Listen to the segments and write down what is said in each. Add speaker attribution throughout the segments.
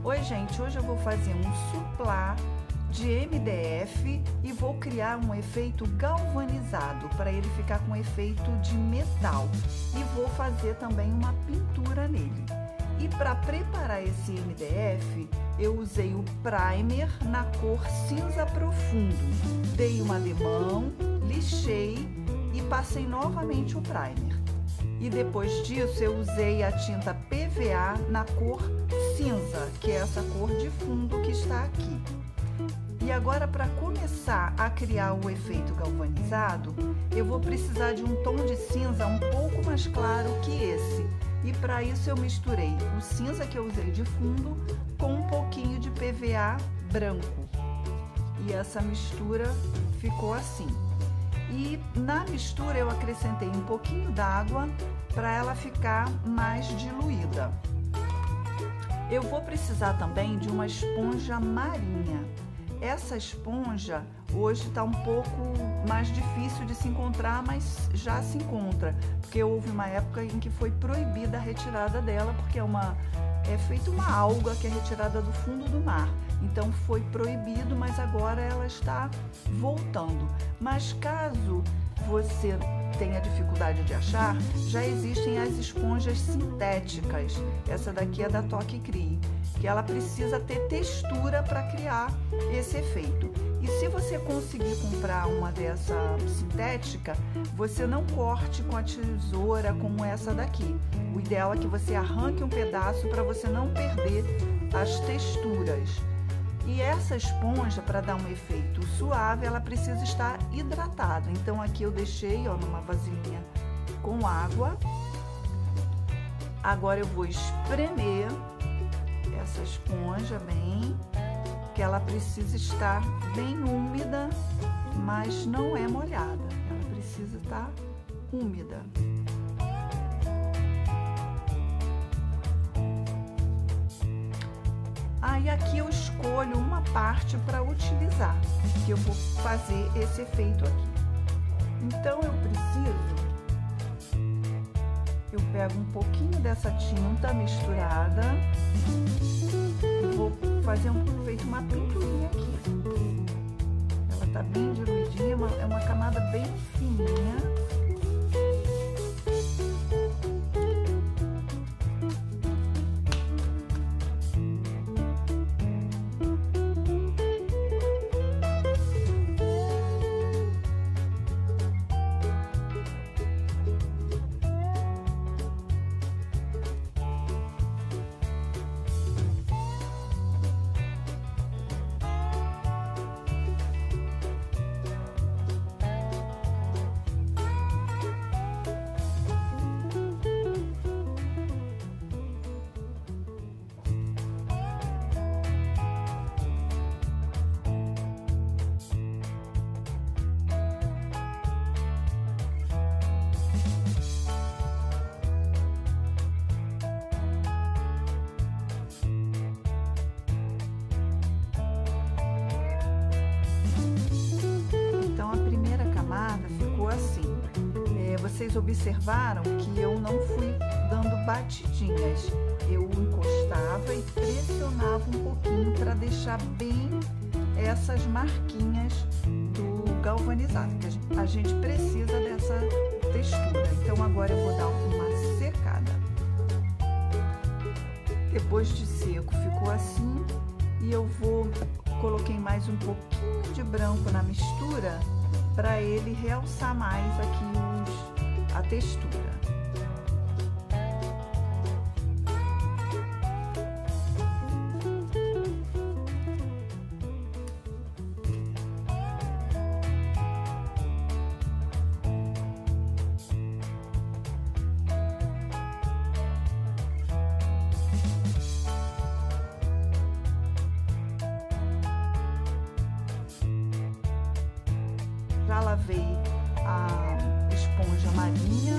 Speaker 1: Oi gente, hoje eu vou fazer um suplá de MDF e vou criar um efeito galvanizado para ele ficar com efeito de metal, e vou fazer também uma pintura nele. E para preparar esse MDF eu usei o primer na cor cinza profundo, dei uma demão, lixei e passei novamente o primer. E depois disso eu usei a tinta PVA na cor cinza, que é essa cor de fundo que está aqui. E agora, para começar a criar o efeito galvanizado, eu vou precisar de um tom de cinza um pouco mais claro que esse. E para isso eu misturei o cinza que eu usei de fundo com um pouquinho de PVA branco. E essa mistura ficou assim. E na mistura eu acrescentei um pouquinho d'água para ela ficar mais diluída. Eu vou precisar também de uma esponja marinha. Essa esponja hoje está um pouco mais difícil de se encontrar, mas já se encontra, porque houve uma época em que foi proibida a retirada dela, porque é feita uma alga que é retirada do fundo do mar. Então foi proibido, mas agora ela está voltando. Mas caso você tenha dificuldade de achar, já existem as esponjas sintéticas. Essa daqui é da Toque Crie, que ela precisa ter textura para criar esse efeito. E se você conseguir comprar uma dessa sintética, você não corte com a tesoura como essa daqui. O ideal é que você arranque um pedaço para você não perder as texturas. E essa esponja, para dar um efeito suave, ela precisa estar hidratada. Então aqui eu deixei, ó, numa vasilhinha com água. Agora eu vou espremer essa esponja bem, que ela precisa estar bem úmida, mas não é molhada. Ela precisa estar úmida. E aqui eu escolho uma parte para utilizar, que eu vou fazer esse efeito aqui. Então eu pego um pouquinho dessa tinta misturada e vou fazer feito uma pinturinha aqui. Ela tá bem diluidinha, é uma camada bem fininha. Vocês observaram que eu não fui dando batidinhas, eu encostava e pressionava um pouquinho para deixar bem essas marquinhas do galvanizado, que a gente precisa dessa textura. Então agora eu vou dar uma secada. Depois de seco ficou assim, e eu coloquei mais um pouquinho de branco na mistura para ele realçar mais aqui a textura. Já lavei a esponja marinha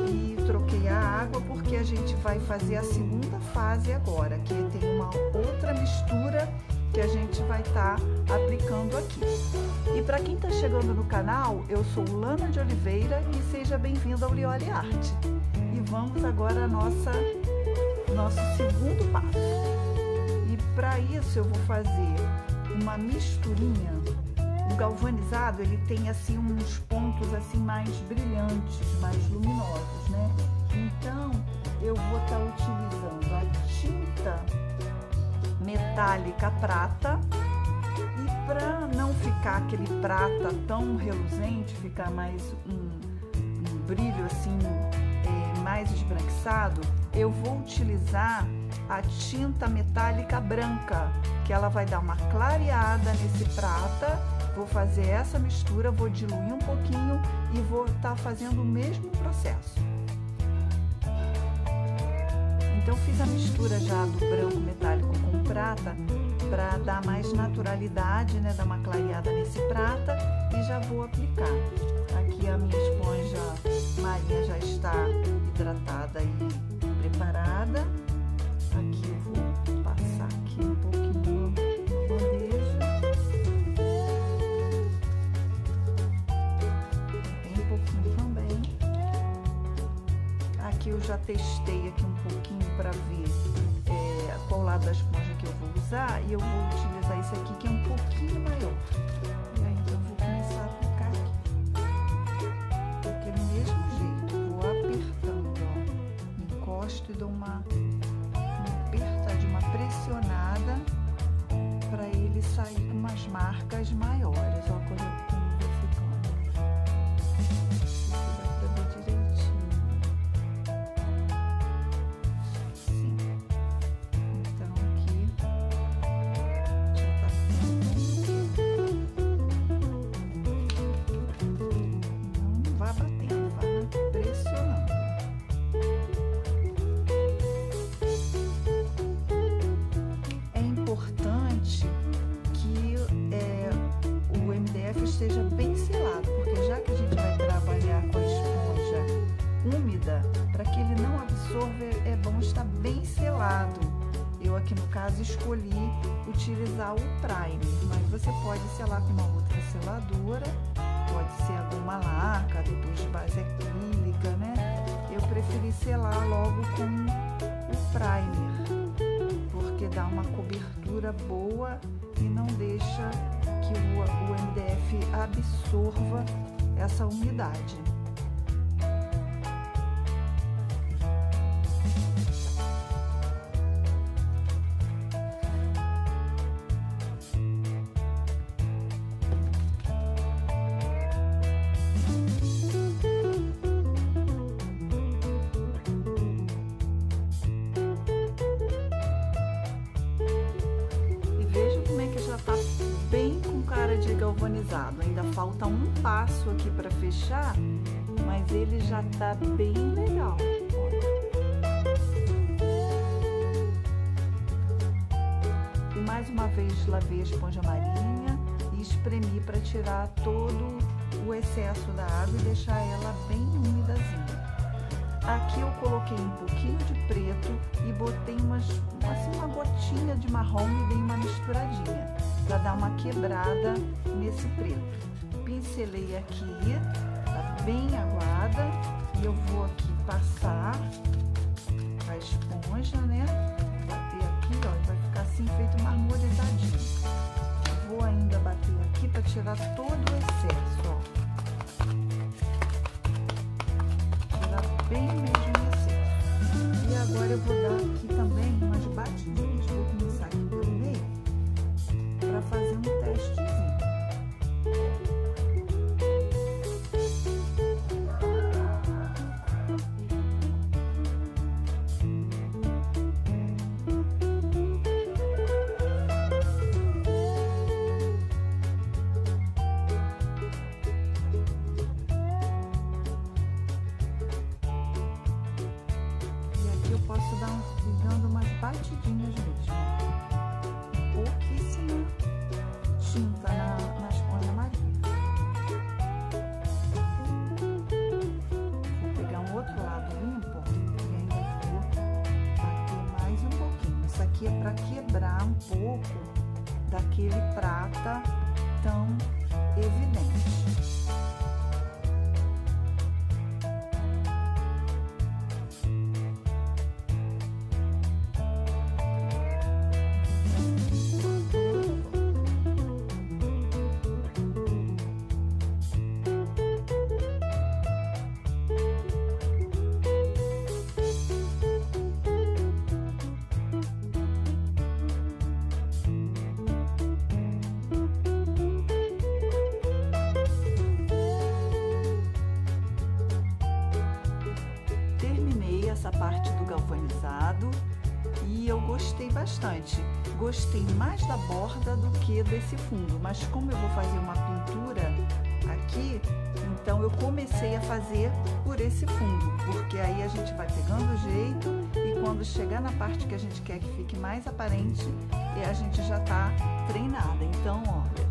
Speaker 1: e troquei a água, porque a gente vai fazer a segunda fase agora, que tem uma outra mistura que a gente vai estar aplicando aqui. E para quem está chegando no canal, eu sou Lana de Oliveira e seja bem-vindo ao Lioli Arte. E vamos agora ao nosso segundo passo. E Para isso eu vou fazer uma misturinha. O galvanizado, ele tem assim uns pontos assim mais brilhantes, mais luminosos, né? Então eu vou estar utilizando a tinta metálica prata, e para não ficar aquele prata tão reluzente, ficar mais um brilho assim mais esbranquiçado, eu vou utilizar a tinta metálica branca, que ela vai dar uma clareada nesse prata. Vou fazer essa mistura, vou diluir um pouquinho e vou estar fazendo o mesmo processo. Então fiz a mistura já do branco metálico com prata para dar mais naturalidade, né, dar uma clareada nesse prata, e já vou aplicar. Aqui a minha esponja marinha já está hidratada e preparada. Aqui eu vou passar aqui um pouquinho na bandeja, bem pouquinho também. Aqui eu já testei aqui um pouquinho para ver qual lado da esponja que eu vou usar, e eu vou utilizar esse aqui que é um pouquinho maior. E aí eu vou começar a aplicar aqui, daquele mesmo jeito, vou apertando, ó, encosto e dou uma apertadinha, uma pressionada para ele sair com umas marcas maiores, ó, como vai ficando. Isso dá para ver direitinho. Esteja bem selado, porque já que a gente vai trabalhar com a esponja úmida, para que ele não absorva, é bom estar bem selado. Eu aqui no caso escolhi utilizar o primer, mas você pode selar com uma outra seladora, pode ser a goma laca, depois de base acrílica, né? Eu preferi selar logo com o primer, porque dá uma cobertura boa e não deixa que o MDF absorva essa umidade. Bem com cara de galvanizado, ainda falta um passo aqui para fechar, mas ele já tá bem legal. E mais uma vez lavei a esponja marinha e espremi para tirar todo o excesso da água e deixar ela bem umidazinha. Aqui eu coloquei um pouquinho de preto e botei uma gotinha de marrom e dei uma misturadinha para dar uma quebrada nesse preto. Pincelei aqui, tá bem aguada, e eu vou aqui passar a esponja, né? Bater aqui, ó, vai ficar assim feito marmorizadinho. Vou ainda bater aqui para tirar todo o excesso, ó. Bem mesmo o excesso. E agora eu vou dar aqui também umas batidinhas. Vou começar aqui pelo meio para fazer um testezinho. Posso dando umas batidinhas mesmo. Pouquíssima tinta na esponja marinha. Vou pegar um outro lado limpo e ainda vou bater mais um pouquinho. Isso aqui é para quebrar um pouco daquele prata tão evidente. parte do galvanizado e eu gostei bastante. Gostei mais da borda do que desse fundo, mas como eu vou fazer uma pintura aqui, então eu comecei a fazer por esse fundo, porque aí a gente vai pegando o jeito e quando chegar na parte que a gente quer que fique mais aparente, a gente já tá treinada. Então, olha,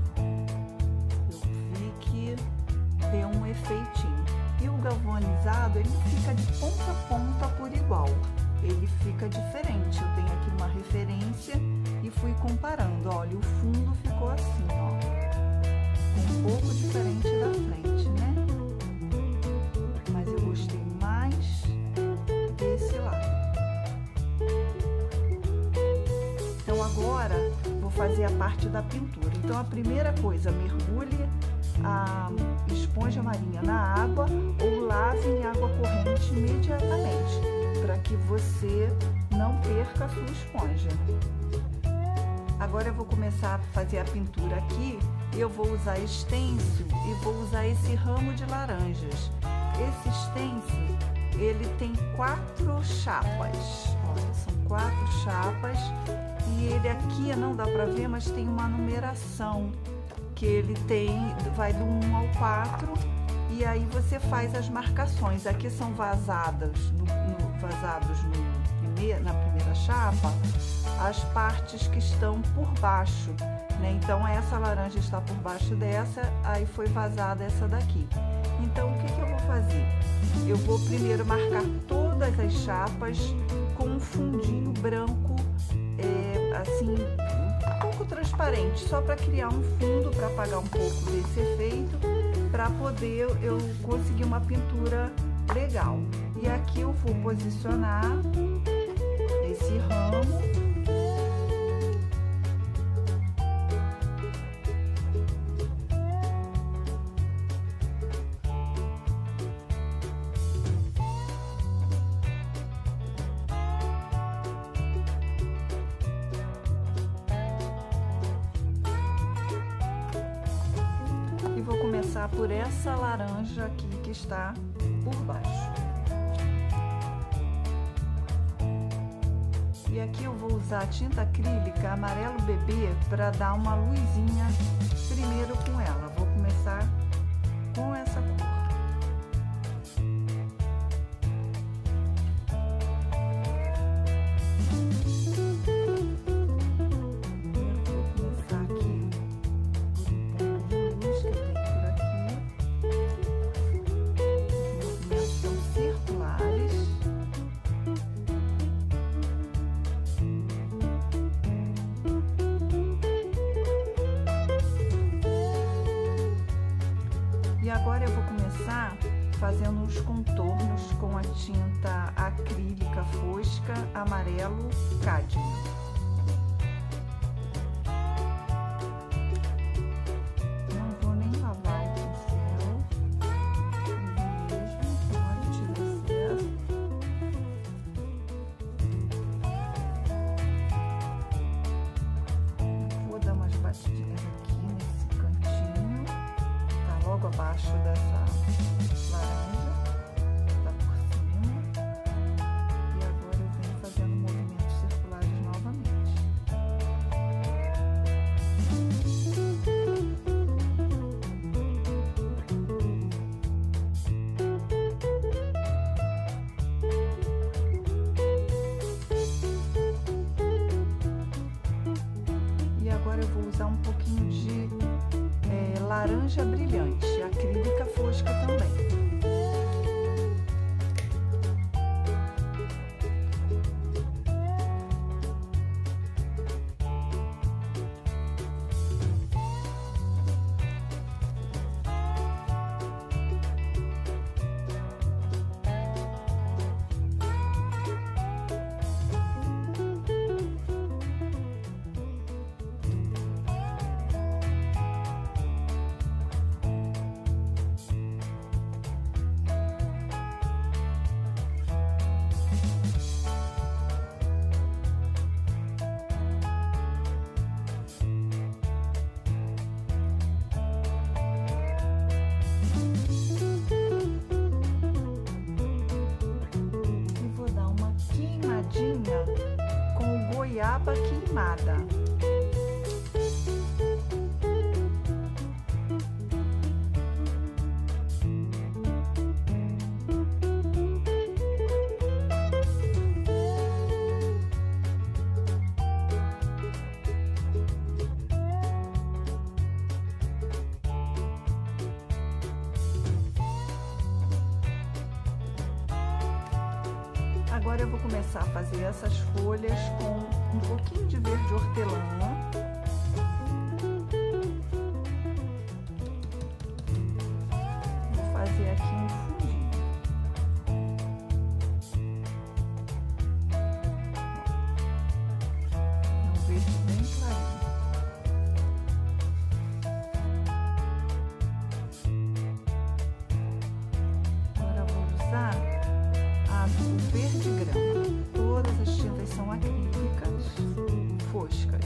Speaker 1: eu vi que deu um efeitinho. E o galvanizado, ele fica de ponta a ponta por igual. Ele fica diferente. Eu tenho aqui uma referência e fui comparando. Olha, o fundo ficou assim, ó. Um pouco diferente da frente, né? Mas eu gostei mais desse lado. Então agora vou fazer a parte da pintura. Então a primeira coisa, mergulhe a esponja marinha na água ou lave em água corrente imediatamente, para que você não perca a sua esponja. Agora eu vou começar a fazer a pintura aqui. Eu vou usar stencil e vou usar esse ramo de laranjas. Esse stencil, ele tem 4 chapas. Olha, são 4 chapas e ele aqui não dá para ver, mas tem uma numeração que ele tem, vai do 1 ao 4 e aí você faz as marcações. Aqui são vazados na primeira chapa as partes que estão por baixo, né? Então essa laranja está por baixo dessa, aí foi vazada essa daqui. Então o que eu vou fazer? Eu vou primeiro marcar todas as chapas com um fundinho branco, assim, um pouco transparente, só para criar um fundo, para apagar um pouco desse efeito, para poder eu conseguir uma pintura legal. E aqui eu vou posicionar esse ramo. E vou começar por essa laranja aqui que está por baixo. E aqui eu vou usar a tinta acrílica amarelo bebê para dar uma luzinha primeiro com ela. Vou começar com essa cor. E agora eu vou começar fazendo os contornos com a tinta acrílica fosca amarelo cádmio. Não vou nem lavar o pincel, mesmo, pode tirar o excesso. Vou dar umas batidinhas aqui nesse cantinho. Logo abaixo dessa laranja, tá por cima, e agora eu venho fazendo movimentos circulares novamente. E agora eu vou usar um pouquinho de laranja brilhante, acrílica fosca também. beterraba queimada. Agora eu vou começar a fazer essas folhas com um pouquinho de verde hortelã. Vou fazer aqui um fundinho. Um verde bem clarinho. Agora eu vou usar o verde grama. Todas as tintas são acrílicas, foscas.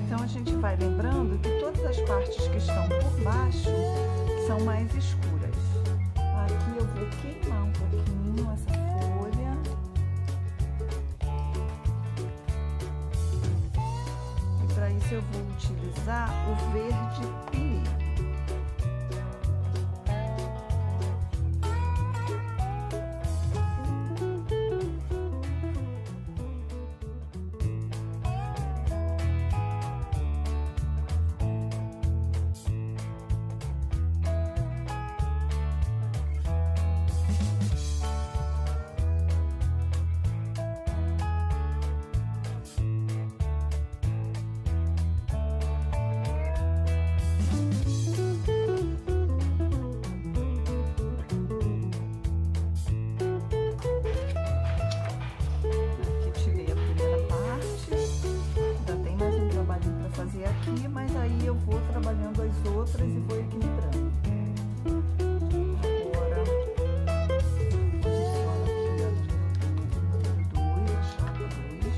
Speaker 1: Então a gente vai lembrando que todas as partes que estão por baixo são mais escuras. Aqui eu vou queimar um pouquinho essa folha. Para isso eu vou utilizar o verde pinico. Aqui, mas aí eu vou trabalhando as outras e vou equilibrando. Agora, posiciono aqui a número 2, a chapa 2.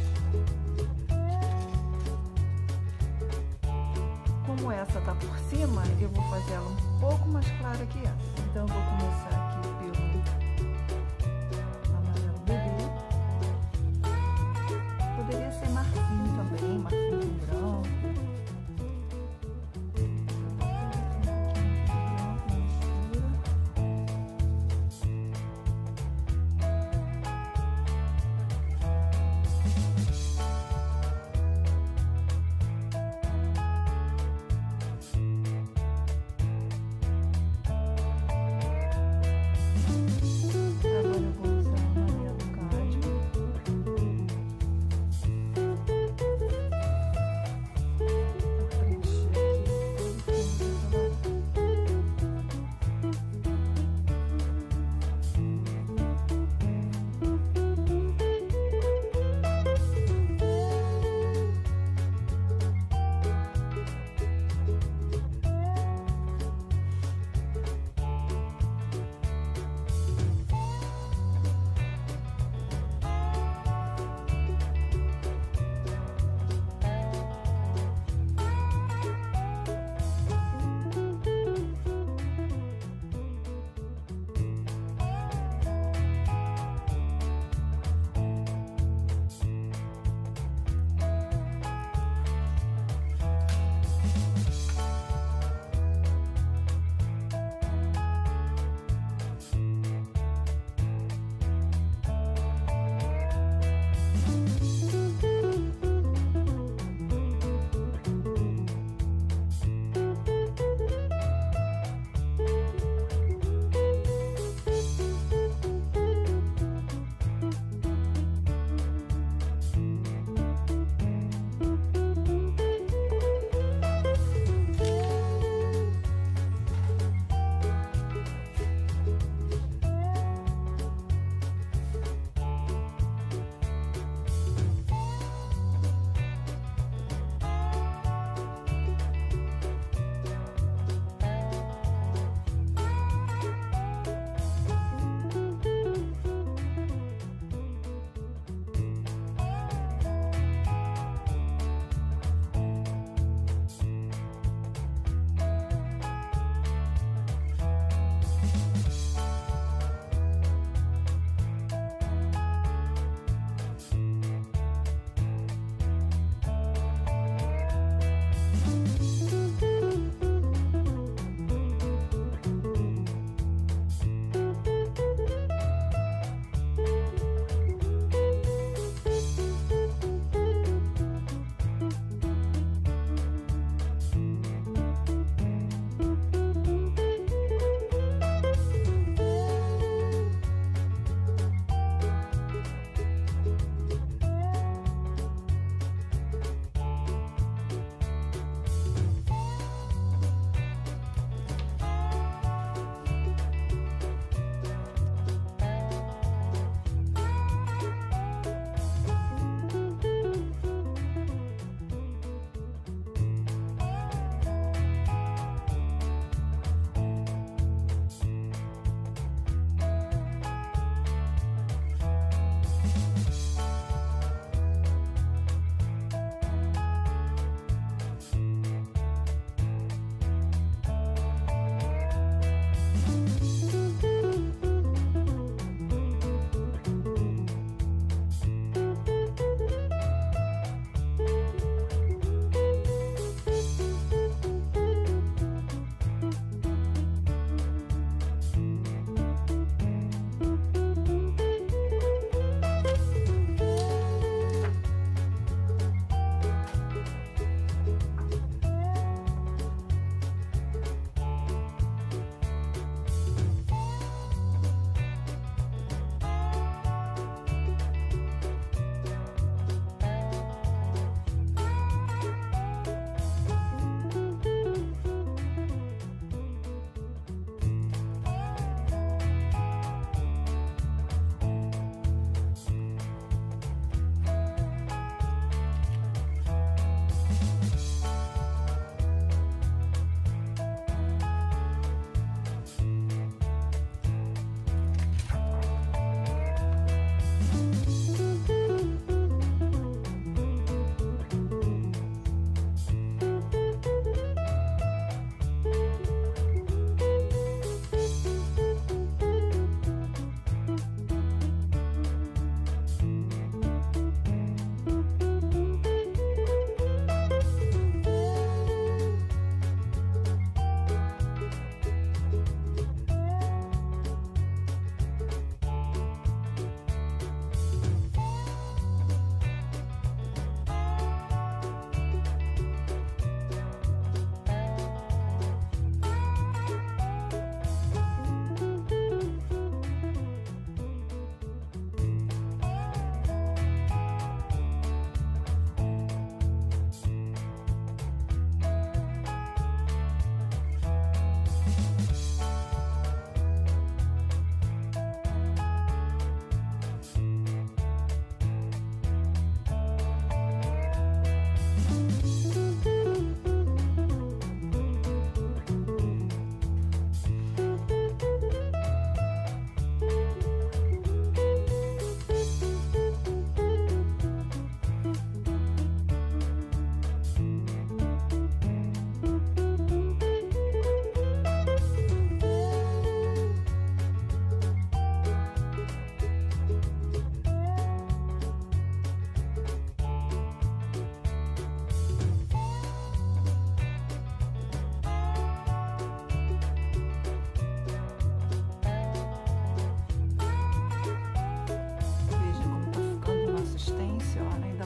Speaker 1: Como essa tá por cima, eu vou fazer ela um pouco mais clara que essa. Então, eu vou começar aqui pelo amarelo bebê. Poderia ser marfim também, marfim com branco.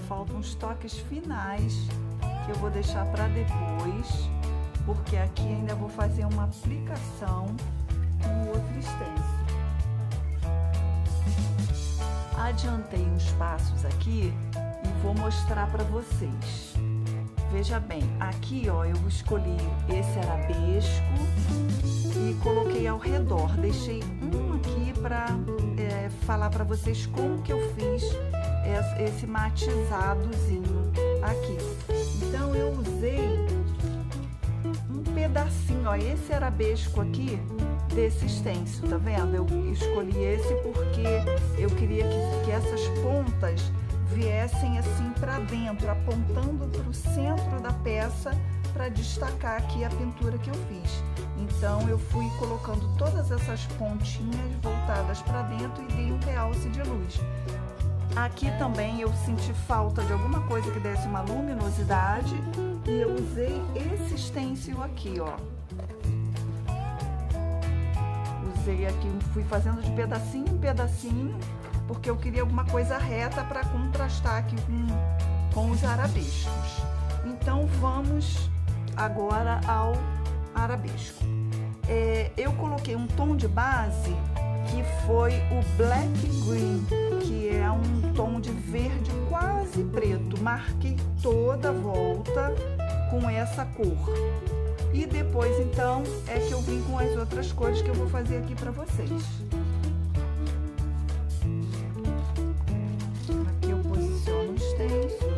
Speaker 1: Faltam os toques finais que eu vou deixar para depois, porque aqui ainda vou fazer uma aplicação com outro stencil. Adiantei uns passos aqui e vou mostrar para vocês. Veja bem, aqui ó, eu escolhi esse arabesco e coloquei ao redor. Deixei um aqui para falar para vocês como que eu fiz esse matizadozinho aqui. Então eu usei um pedacinho, ó, esse arabesco aqui desse stencil, tá vendo? Eu escolhi esse porque eu queria que essas pontas viessem assim para dentro, apontando para o centro da peça para destacar aqui a pintura que eu fiz. Então eu fui colocando todas essas pontinhas voltadas para dentro e dei um realce de luz. Aqui também eu senti falta de alguma coisa que desse uma luminosidade e eu usei esse stencil aqui, ó. Usei aqui, fui fazendo de pedacinho em pedacinho, porque eu queria alguma coisa reta para contrastar aqui com os arabescos. Então vamos agora ao arabesco. Eu coloquei um tom de base que foi o Black Green, que é um tom de verde quase preto. Marquei toda a volta com essa cor. E depois, então, é que eu vim com as outras cores que eu vou fazer aqui para vocês. Aqui eu posiciono o stencil.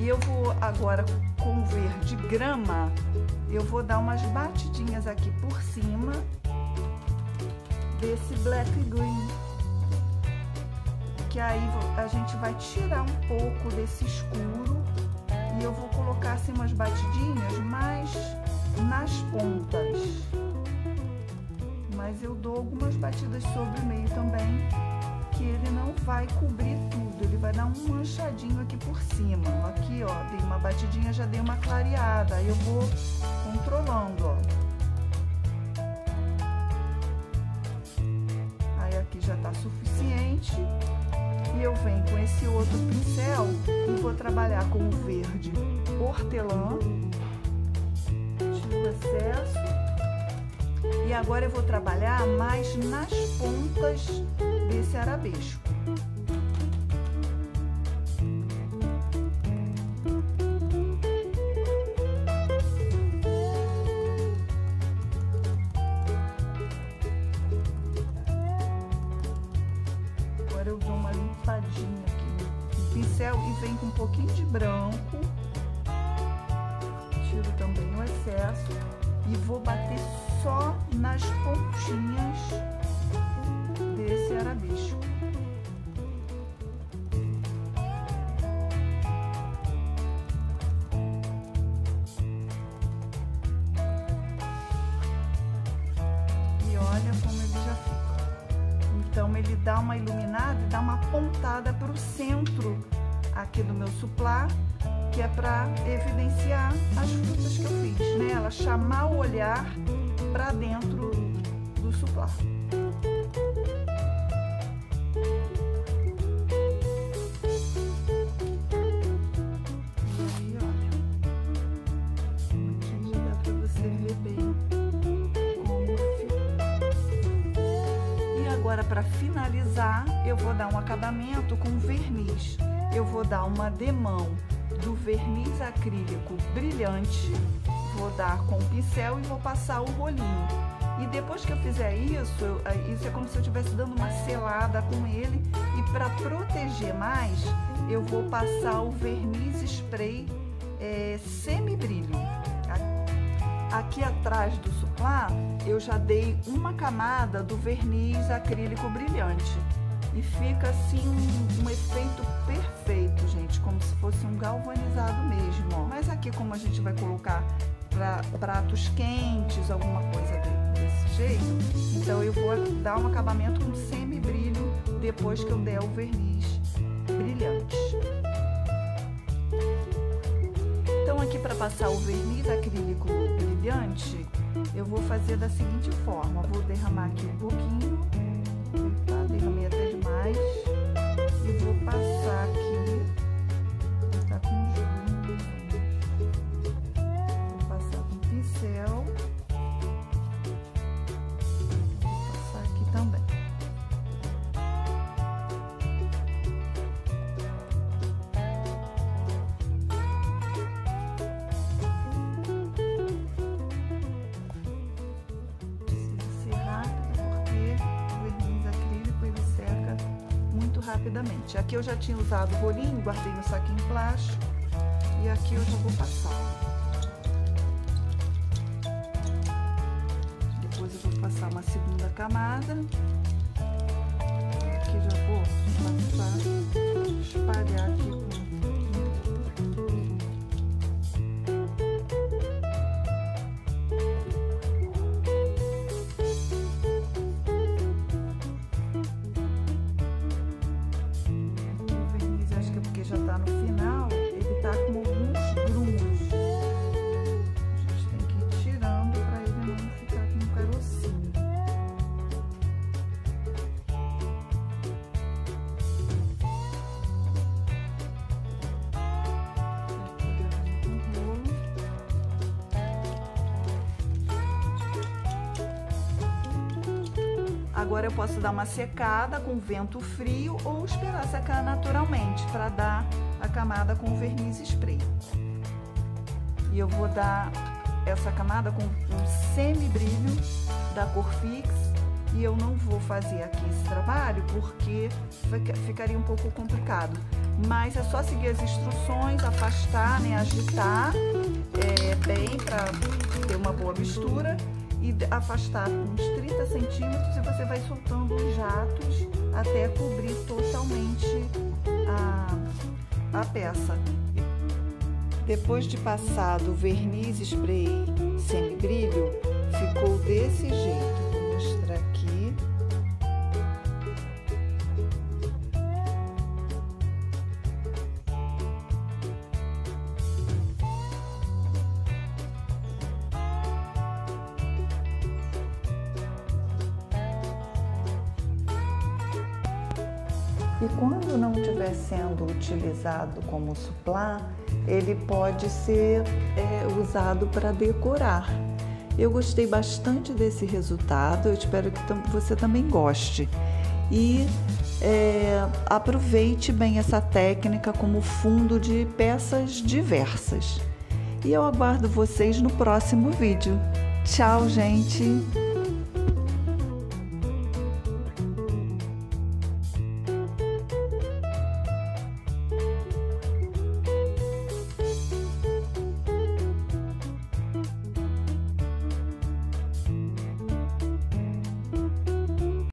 Speaker 1: E eu vou agora, com o verde grama, eu vou dar umas batidinhas aqui por cima desse Black Green, que aí a gente vai tirar um pouco desse escuro e eu vou colocar assim umas batidinhas mais nas pontas, mas eu dou algumas batidas sobre o meio também, que ele não vai cobrir tudo, ele vai dar um manchadinho aqui por cima. Aqui ó, dei uma batidinha, já dei uma clareada, aí eu vou controlando, ó. Aqui já tá suficiente e eu venho com esse outro pincel e vou trabalhar com o verde hortelã, tiro o excesso e agora eu vou trabalhar mais nas pontas desse arabesco. Eu dou uma limpadinha aqui no pincel e venho com um pouquinho de branco, tiro também o excesso e vou bater só nas pontinhas desse arabesco. E olha como ele já fica. Então ele dá uma iluminada e dá uma pontada para o centro aqui do meu suplá, que é para evidenciar as frutas que eu fiz, né? Ela chamar o olhar para dentro do suplá. E aí, olha, aqui já dá para você ver bem como ficou. E agora, para finalizar, eu vou dar um acabamento com verniz. Eu vou dar uma demão do verniz acrílico brilhante, vou dar com o pincel e vou passar o rolinho. E depois que eu fizer isso, isso é como se eu estivesse dando uma selada com ele. E para proteger mais, eu vou passar o verniz spray semi-brilho. Aqui atrás do suplá, eu já dei uma camada do verniz acrílico brilhante. E fica assim um efeito perfeito, gente, como se fosse um galvanizado mesmo, ó. Mas aqui, como a gente vai colocar para pratos quentes, alguma coisa desse jeito, então eu vou dar um acabamento com semi-brilho depois que eu der o verniz brilhante. Então aqui, para passar o verniz acrílico brilhante, eu vou fazer da seguinte forma: vou derramar aqui um pouquinho, tá? Derramei até demais, e vou passar aqui, tá com juros, vou passar com pincel, vou passar aqui também. Rapidamente. Aqui eu já tinha usado o rolinho, guardei no saquinho plástico, e aqui eu já vou passar. Depois eu vou passar uma segunda camada. Aqui já vou passar, espalhar aqui com já tá no final, ele tá com alguns grumos. A gente tem que ir tirando para ele não ficar com um carocinho. Agora eu posso dar uma secada com vento frio ou esperar secar naturalmente para dar a camada com o verniz spray. E eu vou dar essa camada com um semi-brilho da cor Fix, e eu não vou fazer aqui esse trabalho porque ficaria um pouco complicado. Mas é só seguir as instruções, afastar, né, agitar bem para ter uma boa mistura. E afastar uns 30 centímetros, e você vai soltando os jatos até cobrir totalmente a peça. Depois de passado o verniz spray semi-brilho, ficou desse jeito. Vou mostrar aqui. E quando não estiver sendo utilizado como suplá, ele pode ser usado para decorar. Eu gostei bastante desse resultado, eu espero que você também goste. E aproveite bem essa técnica como fundo de peças diversas. E eu aguardo vocês no próximo vídeo. Tchau, gente!